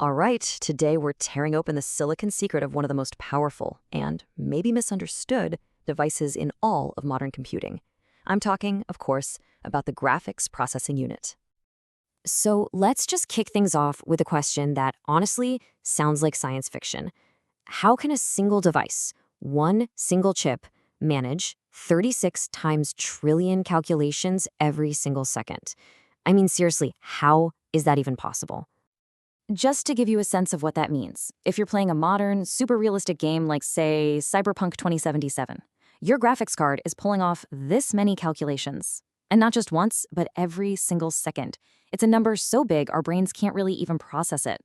All right, today we're tearing open the silicon secret of one of the most powerful and maybe misunderstood devices in all of modern computing. I'm talking, of course, about the graphics processing unit. So let's just kick things off with a question that honestly sounds like science fiction. How can a single device, one single chip, manage 36 times trillion calculations every single second? I mean, seriously, how is that even possible? Just to give you a sense of what that means, if you're playing a modern, super realistic game like, say, Cyberpunk 2077, your graphics card is pulling off this many calculations. And not just once, but every single second. It's a number so big our brains can't really even process it.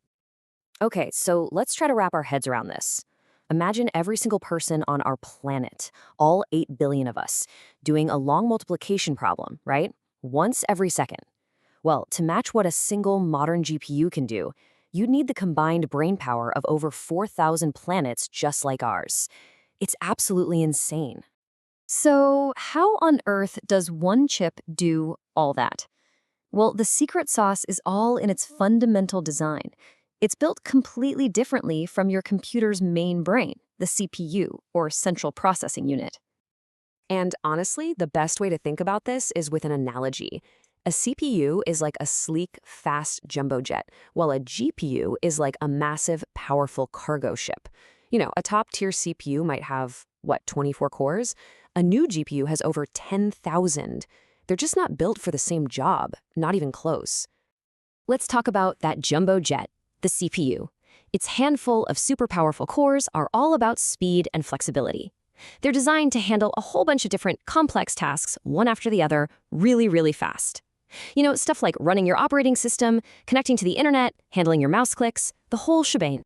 Okay, so let's try to wrap our heads around this. Imagine every single person on our planet, all 8 billion of us, doing a long multiplication problem, right? Once every second. Well, to match what a single modern GPU can do, you'd need the combined brain power of over 4,000 planets just like ours. It's absolutely insane. So, how on earth does one chip do all that? Well, the secret sauce is all in its fundamental design. It's built completely differently from your computer's main brain, the CPU, or central processing unit. And honestly, the best way to think about this is with an analogy. A CPU is like a sleek, fast jumbo jet, while a GPU is like a massive, powerful cargo ship. You know, a top-tier CPU might have, 24 cores? A new GPU has over 10,000. They're just not built for the same job, not even close. Let's talk about that jumbo jet, the CPU. Its handful of super powerful cores are all about speed and flexibility. They're designed to handle a whole bunch of different complex tasks, one after the other, really, really fast. You know, stuff like running your operating system, connecting to the internet, handling your mouse clicks, the whole shebang.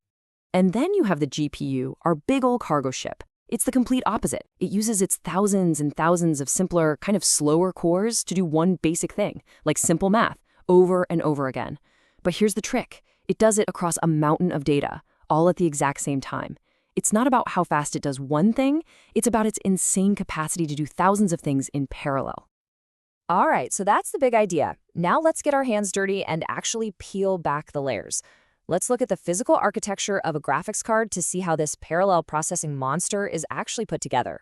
And then you have the GPU, our big old cargo ship. It's the complete opposite. It uses its thousands and thousands of simpler, kind of slower cores to do one basic thing, like simple math, over and over again. But here's the trick. It does it across a mountain of data, all at the exact same time. It's not about how fast it does one thing, it's about its insane capacity to do thousands of things in parallel. All right, so that's the big idea. Now let's get our hands dirty and actually peel back the layers. Let's look at the physical architecture of a graphics card to see how this parallel processing monster is actually put together.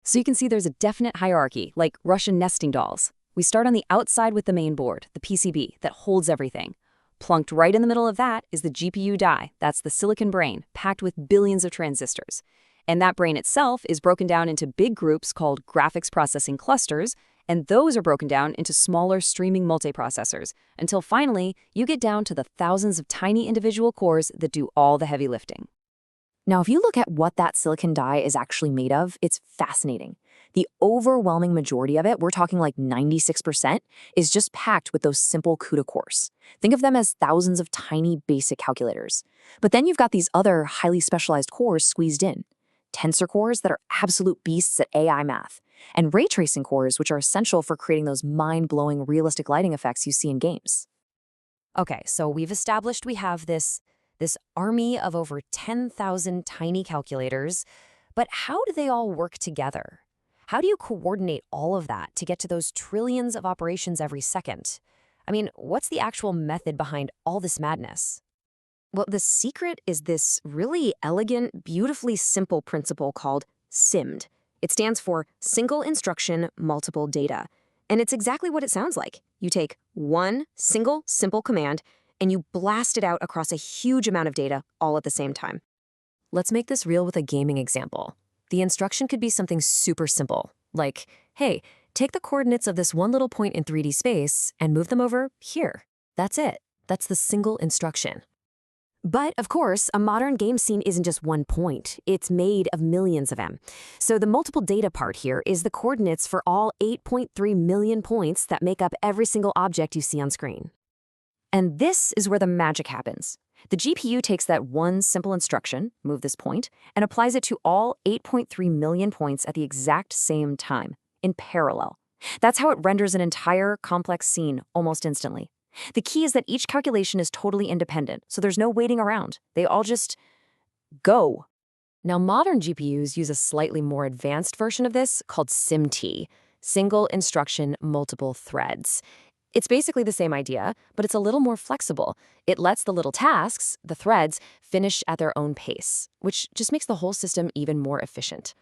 So you can see there's a definite hierarchy, like Russian nesting dolls. We start on the outside with the main board, the PCB, that holds everything. Plunked right in the middle of that is the GPU die. That's the silicon brain, packed with billions of transistors. And that brain itself is broken down into big groups called graphics processing clusters, and those are broken down into smaller streaming multiprocessors, until finally you get down to the thousands of tiny individual cores that do all the heavy lifting. Now, if you look at what that silicon die is actually made of, it's fascinating. The overwhelming majority of it, we're talking like 96%, is just packed with those simple CUDA cores. Think of them as thousands of tiny basic calculators. But then you've got these other highly specialized cores squeezed in. Tensor cores that are absolute beasts at AI math, and ray tracing cores, which are essential for creating those mind-blowing realistic lighting effects you see in games. Okay, so we've established we have this army of over 10,000 tiny calculators, but how do they all work together? How do you coordinate all of that to get to those trillions of operations every second? I mean, what's the actual method behind all this madness? Well, the secret is this really elegant, beautifully simple principle called SIMD. It stands for Single Instruction, Multiple Data. And it's exactly what it sounds like. You take one single, simple command, and you blast it out across a huge amount of data all at the same time. Let's make this real with a gaming example. The instruction could be something super simple, like, hey, take the coordinates of this one little point in 3D space and move them over here. That's it. That's the single instruction. But, of course, a modern game scene isn't just one point. It's made of millions of them. So the multiple data part here is the coordinates for all 8.3 million points that make up every single object you see on screen. And this is where the magic happens. The GPU takes that one simple instruction, move this point, and applies it to all 8.3 million points at the exact same time, in parallel. That's how it renders an entire complex scene almost instantly. The key is that each calculation is totally independent, so there's no waiting around. They all just go. Now, modern GPUs use a slightly more advanced version of this called SIMT, Single Instruction Multiple Threads. It's basically the same idea, but it's a little more flexible. It lets the little tasks, the threads, finish at their own pace, which just makes the whole system even more efficient.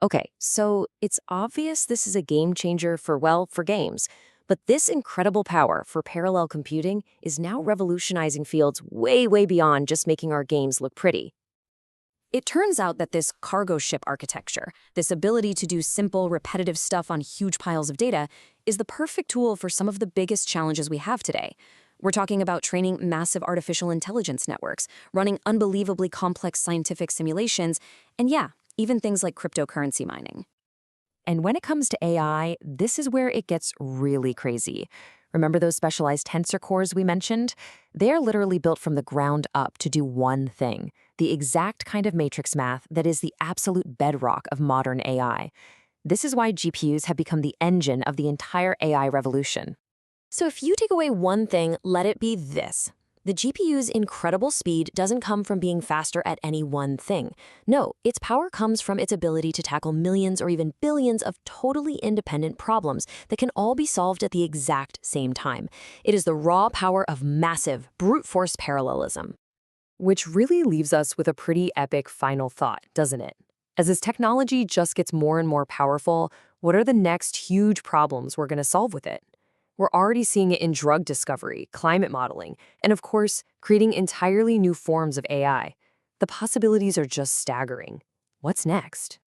Okay, so it's obvious this is a game changer for, well, for games. But this incredible power for parallel computing is now revolutionizing fields way, way beyond just making our games look pretty. It turns out that this cargo ship architecture, this ability to do simple, repetitive stuff on huge piles of data, is the perfect tool for some of the biggest challenges we have today. We're talking about training massive artificial intelligence networks, running unbelievably complex scientific simulations, and yeah, even things like cryptocurrency mining. And when it comes to AI, this is where it gets really crazy. Remember those specialized tensor cores we mentioned? They're literally built from the ground up to do one thing, the exact kind of matrix math that is the absolute bedrock of modern AI. This is why GPUs have become the engine of the entire AI revolution. So if you take away one thing, let it be this. The GPU's incredible speed doesn't come from being faster at any one thing. No, its power comes from its ability to tackle millions or even billions of totally independent problems that can all be solved at the exact same time. It is the raw power of massive, brute force parallelism. Which really leaves us with a pretty epic final thought, doesn't it? As this technology just gets more and more powerful, what are the next huge problems we're going to solve with it? We're already seeing it in drug discovery, climate modeling, and of course, creating entirely new forms of AI. The possibilities are just staggering. What's next?